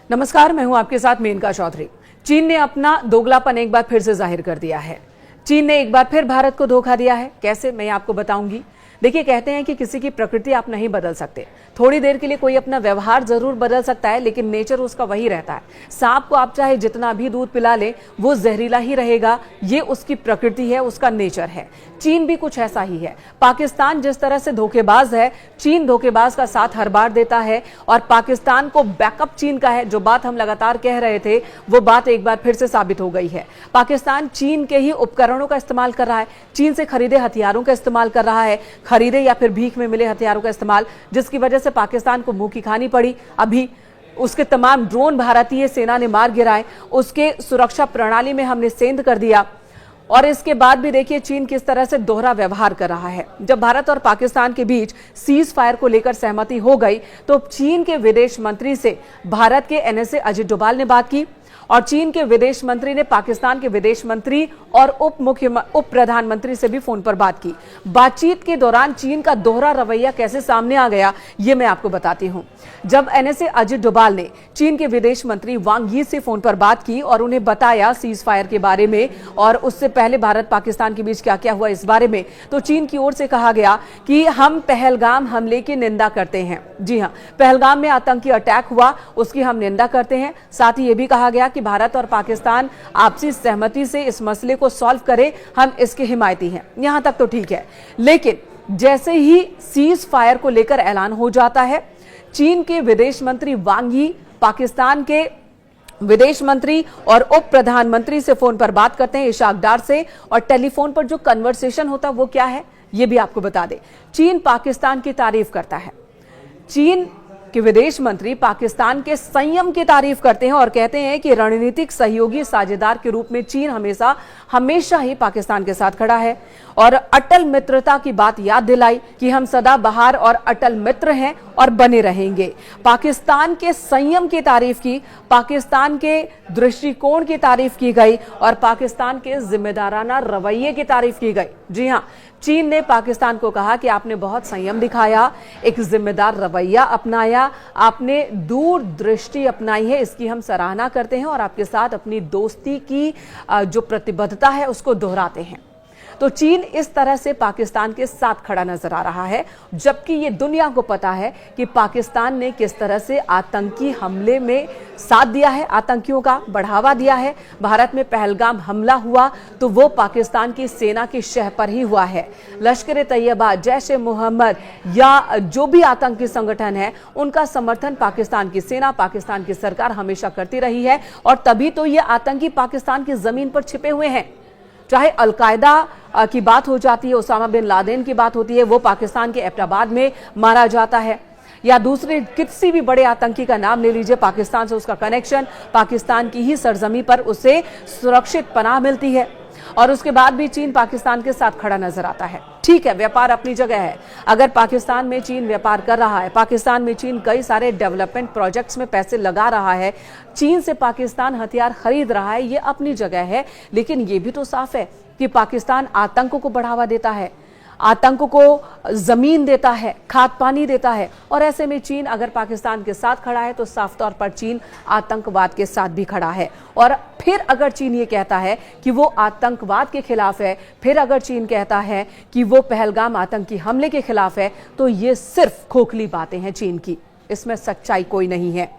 नमस्कार, मैं हूं आपके साथ मेनका चौधरी। चीन ने अपना दोगलापन एक बार फिर से जाहिर कर दिया है। चीन ने एक बार फिर भारत को धोखा दिया है। कैसे, मैं आपको बताऊंगी। देखिए, कहते हैं कि किसी की प्रकृति आप नहीं बदल सकते। थोड़ी देर के लिए कोई अपना व्यवहार जरूर बदल सकता है, लेकिन नेचर उसका वही रहता है। सांप को आप चाहे जितना भी दूध पिला लें, वो जहरीला ही रहेगा। ये उसकी प्रकृति है, उसका नेचर है। चीन भी कुछ ऐसा ही है। पाकिस्तान जिस तरह से धोखेबाज है, चीन धोखेबाज का साथ हर बार देता है और पाकिस्तान को बैकअप चीन का है। जो बात हम लगातार कह रहे थे, वो बात एक बार फिर से साबित हो गई है। पाकिस्तान चीन के ही उपकरणों का इस्तेमाल कर रहा है, चीन से खरीदे हथियारों का इस्तेमाल कर रहा है, खरीदे या फिर भीख में मिले हथियारों का इस्तेमाल, जिसकी वजह से पाकिस्तान को मुंह की खानी पड़ी। अभी उसके तमाम ड्रोन भारतीय सेना ने मार गिराए, उसके सुरक्षा प्रणाली में हमने सेंध कर दिया। और इसके बाद भी देखिए चीन किस तरह से दोहरा व्यवहार कर रहा है। जब भारत और पाकिस्तान के बीच सीज फायर को लेकर सहमति हो गई, तो चीन के विदेश मंत्री से भारत के एनएसए अजित डोभाल ने बात की और चीन के विदेश मंत्री ने पाकिस्तान के विदेश मंत्री और उप प्रधानमंत्री से भी फोन पर बात की। बातचीत के दौरान चीन का दोहरा रवैया कैसे सामने आ गया, ये मैं आपको बताती हूं। जब एनएसए अजित डोभाल ने चीन के विदेश मंत्री वांग यी से फोन पर बात की और उन्हें बताया सीज फायर के बारे में और उससे पहले भारत पाकिस्तान के बीच क्या क्या हुआ इस बारे में, तो चीन की ओर से कहा गया कि हम पहलगाम हमले की निंदा करते हैं। जी हां, पहलगाम में आतंकी अटैक हुआ, उसकी हम निंदा करते हैं। साथ ही यह भी कहा गया कि भारत और पाकिस्तान आपसी सहमति से इस मसले को सॉल्व करें, हम इसके हिमायती हैं। यहां तक तो ठीक है, लेकिन जैसे ही सीज फायर को लेकर ऐलान हो जाता है, चीन के विदेश मंत्री वांग यी पाकिस्तान के विदेश मंत्री और उप प्रधानमंत्री से फोन पर बात करते हैं, इशाक डार से। और टेलीफोन पर जो कन्वर्सेशन होता है वो क्या है, ये भी आपको बता दें। चीन पाकिस्तान की तारीफ करता है। चीन कि विदेश मंत्री पाकिस्तान के संयम की तारीफ करते हैं और कहते हैं कि रणनीतिक सहयोगी साझेदार के रूप में चीन हमेशा ही पाकिस्तान के साथ खड़ा है और अटल मित्रता की बात याद दिलाई कि हम सदा बहार और अटल मित्र हैं और बने रहेंगे। पाकिस्तान के संयम की तारीफ की, पाकिस्तान के दृष्टिकोण की तारीफ की गई और पाकिस्तान के जिम्मेदाराना रवैये की तारीफ की गई। जी हां, चीन ने पाकिस्तान को कहा कि आपने बहुत संयम दिखाया, एक जिम्मेदार रवैया अपनाया, आपने दूरदृष्टि अपनाई है, इसकी हम सराहना करते हैं और आपके साथ अपनी दोस्ती की जो प्रतिबद्धता है उसको दोहराते हैं। तो चीन इस तरह से पाकिस्तान के साथ खड़ा नजर आ रहा है, जबकि ये दुनिया को पता है कि पाकिस्तान ने किस तरह से आतंकी हमले में साथ दिया है, आतंकियों का बढ़ावा दिया है। भारत में पहलगाम हमला हुआ तो वो पाकिस्तान की सेना की शह पर ही हुआ है। लश्कर-ए-तैयबा, जैश ए मोहम्मद या जो भी आतंकी संगठन है, उनका समर्थन पाकिस्तान की सेना, पाकिस्तान की सरकार हमेशा करती रही है और तभी तो ये आतंकी पाकिस्तान की जमीन पर छिपे हुए हैं। चाहे अलकायदा की बात हो जाती है, ओसामा बिन लादेन की बात होती है, वो पाकिस्तान के एबटाबाद में मारा जाता है, या दूसरे किसी भी बड़े आतंकी का नाम ले लीजिए, पाकिस्तान से उसका कनेक्शन, पाकिस्तान की ही सरजमी पर उसे सुरक्षित पनाह मिलती है और उसके बाद भी चीन पाकिस्तान के साथ खड़ा नजर आता है। ठीक है, व्यापार अपनी जगह है। अगर पाकिस्तान में चीन व्यापार कर रहा है, पाकिस्तान में चीन कई सारे डेवलपमेंट प्रोजेक्ट्स में पैसे लगा रहा है, चीन से पाकिस्तान हथियार खरीद रहा है, ये अपनी जगह है। लेकिन ये भी तो साफ है कि पाकिस्तान आतंक को बढ़ावा देता है, आतंक को जमीन देता है, खाद पानी देता है और ऐसे में चीन अगर पाकिस्तान के साथ खड़ा है तो साफ तौर पर चीन आतंकवाद के साथ भी खड़ा है। और फिर अगर चीन ये कहता है कि वो आतंकवाद के खिलाफ है, फिर अगर चीन कहता है कि वो पहलगाम आतंकी हमले के खिलाफ है, तो ये सिर्फ खोखली बातें हैं चीन की, इसमें सच्चाई कोई नहीं है।